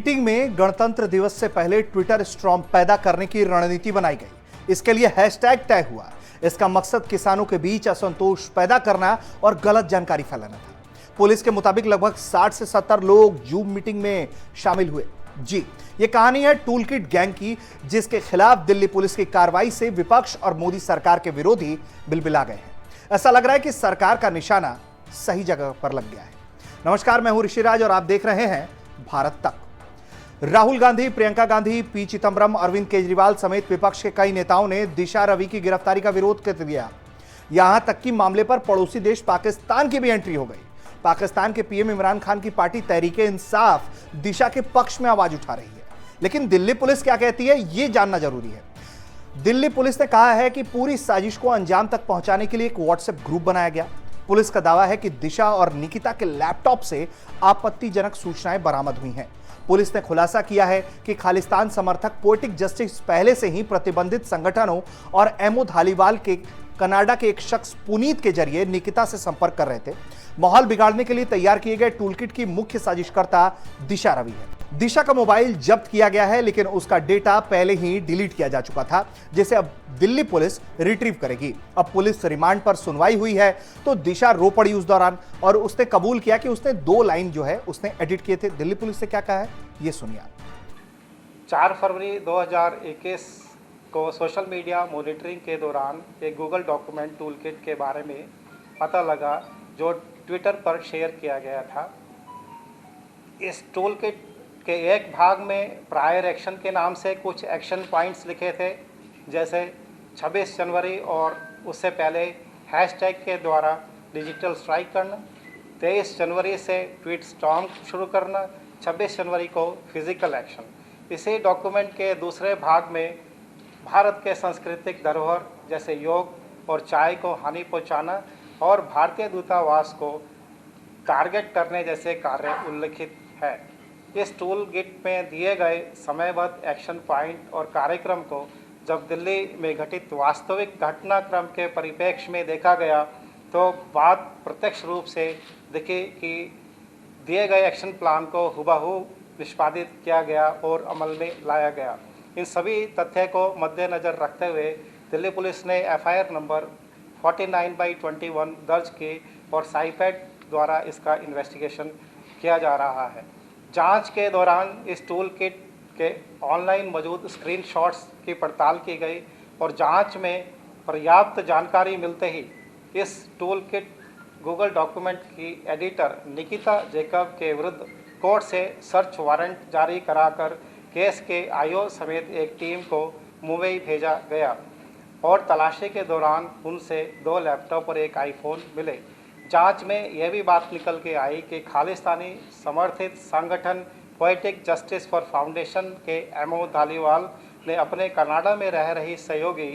Meeting में गणतंत्र दिवस से पहले ट्विटर स्टॉर्म पैदा करने की रणनीति बनाई गई। इसके लिए हैशटैग तय हुआ। इसका मकसद किसानों के बीच असंतोष पैदा करना और गलत जानकारी फैलाना था। पुलिस के मुताबिक लगभग 60 से 70 लोग जूम मीटिंग में शामिल हुए। जी, ये कहानी है टूलकिट गैंग की, जिसके खिलाफ दिल्ली पुलिस की कार्रवाई से विपक्ष और मोदी सरकार के विरोधी बिलबिला गए हैं। ऐसा लग रहा है कि सरकार का निशाना सही जगह पर लग गया है। नमस्कार, मैं हूं ऋषिराज और आप देख रहे हैं भारत तक। राहुल गांधी, प्रियंका गांधी, पी चिदंबरम, अरविंद केजरीवाल समेत विपक्ष के कई नेताओं ने दिशा रवि की गिरफ्तारी का विरोध कर दिया। यहां तक कि मामले पर पड़ोसी देश पाकिस्तान की भी एंट्री हो गई। पाकिस्तान के पीएम इमरान खान की पार्टी तहरीके इंसाफ दिशा के पक्ष में आवाज उठा रही है। लेकिन दिल्ली पुलिस क्या कहती है, यह जानना जरूरी है। दिल्ली पुलिस ने कहा है कि पूरी साजिश को अंजाम तक पहुंचाने के लिए एक व्हाट्सएप ग्रुप बनाया गया। पुलिस का दावा है कि दिशा और निकिता के लैपटॉप से आपत्तिजनक सूचनाएं बरामद हुई हैं। पुलिस ने खुलासा किया है कि खालिस्तान समर्थक पोएटिक जस्टिस पहले से ही प्रतिबंधित संगठनों और एमओ धालीवाल के कनाडा के एक शख्स पुनीत के जरिए निकिता से संपर्क कर रहे थे। माहौल बिगाड़ने के लिए तैयार किए गए टूलकिट की मुख्य साजिशकर्ता दिशा रवि है। दिशा का मोबाइल जब्त किया गया है, लेकिन उसका डेटा पहले ही डिलीट किया जा चुका था, जिसे अब दिल्ली पुलिस रिट्रीव करेगी। अब पुलिस रिमांड पर सुनवाई हुई है तो दिशा रो पड़ी उस दौरान, और उसने कबूल किया कि उसने 2 लाइन जो है उसने एडिट किए थे। दिल्ली पुलिस से क्या कहा है, ये सुनिए। 4 फरवरी 2021 को सोशल मीडिया मॉनिटरिंग के दौरान एक गूगल डॉक्यूमेंट टूलकिट के बारे में पता लगा, जो ट्विटर पर शेयर किया गया था। इस टूलकिट के एक भाग में प्रायर एक्शन के नाम से कुछ एक्शन पॉइंट्स लिखे थे, जैसे 26 जनवरी और उससे पहले हैशटैग के द्वारा डिजिटल स्ट्राइक करना, 23 जनवरी से ट्वीट स्टॉर्म शुरू करना, 26 जनवरी को फिजिकल एक्शन। इसी डॉक्यूमेंट के दूसरे भाग में भारत के सांस्कृतिक धरोहर जैसे योग और चाय को हानि पहुंचाना और भारतीय दूतावास को टारगेट करने जैसे कार्य उल्लिखित है। इस टूल किट में दिए गए समयबद्ध एक्शन पॉइंट और कार्यक्रम को जब दिल्ली में घटित वास्तविक घटनाक्रम के परिप्रेक्ष्य में देखा गया तो बात प्रत्यक्ष रूप से दिखी कि दिए गए एक्शन प्लान को हुबहू निष्पादित किया गया और अमल में लाया गया। इन सभी तथ्य को मद्देनज़र रखते हुए दिल्ली पुलिस ने एफआईआर नंबर 49/21 दर्ज की और साइपैड द्वारा इसका इन्वेस्टिगेशन किया जा रहा है। जांच के दौरान इस टूल किट के ऑनलाइन मौजूद स्क्रीनशॉट्स की पड़ताल की गई और जांच में पर्याप्त जानकारी मिलते ही इस टूल किट गूगल डॉक्यूमेंट की एडिटर निकिता जैकब के विरुद्ध कोर्ट से सर्च वारंट जारी कराकर केस के आईओ समेत एक टीम को मुंबई भेजा गया और तलाशी के दौरान उनसे 2 लैपटॉप और एक आईफोन मिले। जांच में यह भी बात निकल के आई कि खालिस्तानी समर्थित संगठन पोएटिक जस्टिस फॉर फाउंडेशन के एमओ धालीवाल ने अपने कनाडा में रह रही सहयोगी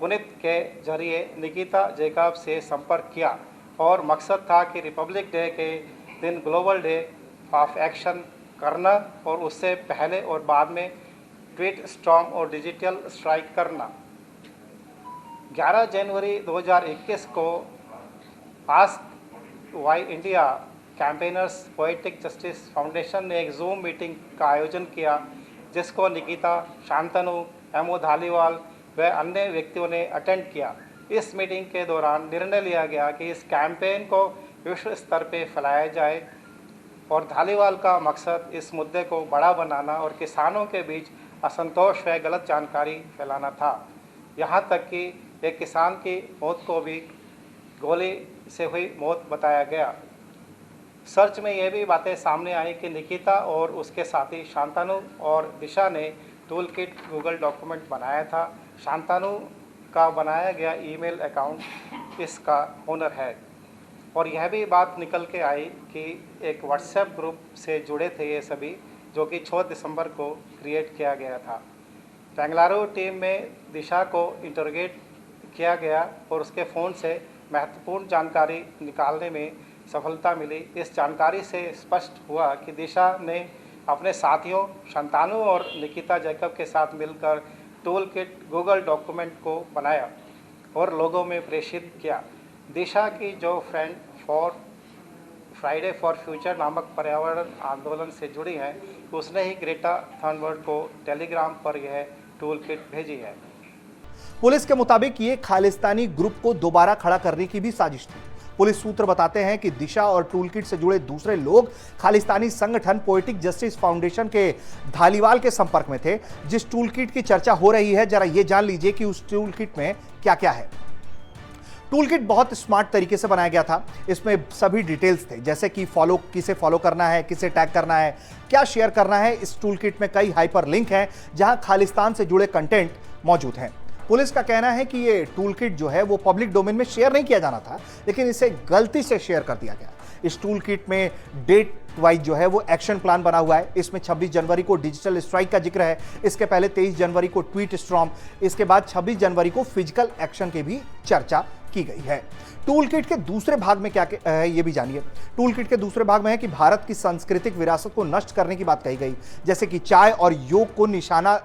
पुनीत के जरिए निकिता जैकब से संपर्क किया और मकसद था कि रिपब्लिक डे के दिन ग्लोबल डे ऑफ एक्शन करना और उससे पहले और बाद में ट्वीट स्टॉर्म और डिजिटल स्ट्राइक करना। 11 जनवरी 2021 को ask why India campaigners poetic justice foundation ने एक जूम मीटिंग का आयोजन किया, जिसको निकिता, शांतनु, एमओ धालीवाल व अन्य व्यक्तियों ने अटेंड किया। इस मीटिंग के दौरान निर्णय लिया गया कि इस कैंपेन को विश्व स्तर पर फैलाया जाए और धालीवाल का मकसद इस मुद्दे को बड़ा बनाना और किसानों के बीच असंतोष व गलत जानकारी फैलाना था। यहाँ तक कि एक किसान की मौत को भी गोली से हुई मौत बताया गया। सर्च में यह भी बातें सामने आई कि निकिता और उसके साथी शांतनु और दिशा ने टूलकिट गूगल डॉक्यूमेंट बनाया था। शांतनु का बनाया गया ईमेल अकाउंट इसका ओनर है और यह भी बात निकल के आई कि एक व्हाट्सएप ग्रुप से जुड़े थे ये सभी, जो कि 6 दिसंबर को क्रिएट किया गया था। बेंगलुरु टीम में दिशा को इंटरोगेट किया गया और उसके फ़ोन से महत्वपूर्ण जानकारी निकालने में सफलता मिली। इस जानकारी से स्पष्ट हुआ कि दिशा ने अपने साथियों शांतनु और निकिता जैकब के साथ मिलकर टूलकिट गूगल डॉक्यूमेंट को बनाया और लोगों में प्रेषित किया। दिशा की जो फ्राइडे फॉर फ्यूचर नामक पर्यावरण आंदोलन से जुड़ी हैं, उसने ही ग्रेटा थनबर्ग को टेलीग्राम पर यह टूल किट भेजी है। पुलिस के मुताबिक ये खालिस्तानी ग्रुप को दोबारा खड़ा करने की भी साजिश थी। पुलिस सूत्र बताते हैं कि दिशा और टूल किट से जुड़े दूसरे लोग खालिस्तानी संगठन पोएटिक जस्टिस फाउंडेशन के धालीवाल के संपर्क में थे। जिस टूल किट की चर्चा हो रही है, जरा ये जान लीजिए कि उस टूल किट में क्या क्या है। टूल किट बहुत स्मार्ट तरीके से बनाया गया था। इसमें सभी डिटेल्स थे, जैसे कि किसे फॉलो करना है, किसे टैग करना है, क्या शेयर करना है। इस टूल किट में कई हाइपर लिंक हैं जहां खालिस्तान से जुड़े कंटेंट मौजूद हैं। पुलिस का कहना है कि ये टूल किट जो है वो पब्लिक डोमेन में शेयर नहीं किया जाना था, लेकिन इसे गलती से शेयर कर दिया गया। इस टूल किट में डेट वाइज जो है वो एक्शन प्लान बना हुआ है। इसमें 26 जनवरी को डिजिटल स्ट्राइक का जिक्र है। इसके पहले 23 जनवरी को ट्वीट स्टॉर्म, इसके बाद 26 जनवरी को फिजिकल एक्शन की भी चर्चा की गई है। टूल किट के दूसरे भाग में क्या है ये भी जानिए। टूल किट के दूसरे भाग में है कि भारत की सांस्कृतिक विरासत को नष्ट करने की बात कही गई, जैसे कि चाय और योग को निशाना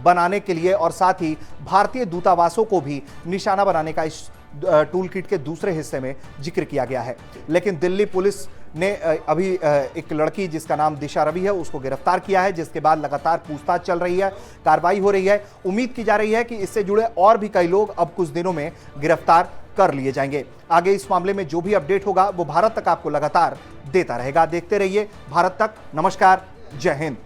बनाने के लिए, और साथ ही भारतीय दूतावासों को भी निशाना बनाने का इस टूल किट के दूसरे हिस्से में जिक्र किया गया है। लेकिन दिल्ली पुलिस ने अभी एक लड़की जिसका नाम दिशा रवि है उसको गिरफ्तार किया है, जिसके बाद लगातार पूछताछ चल रही है, कार्रवाई हो रही है। उम्मीद की जा रही है कि इससे जुड़े और भी कई लोग अब कुछ दिनों में गिरफ्तार कर लिए जाएंगे। आगे इस मामले में जो भी अपडेट होगा वो भारत तक आपको लगातार देता रहेगा। देखते रहिए भारत तक। नमस्कार, जय हिंद।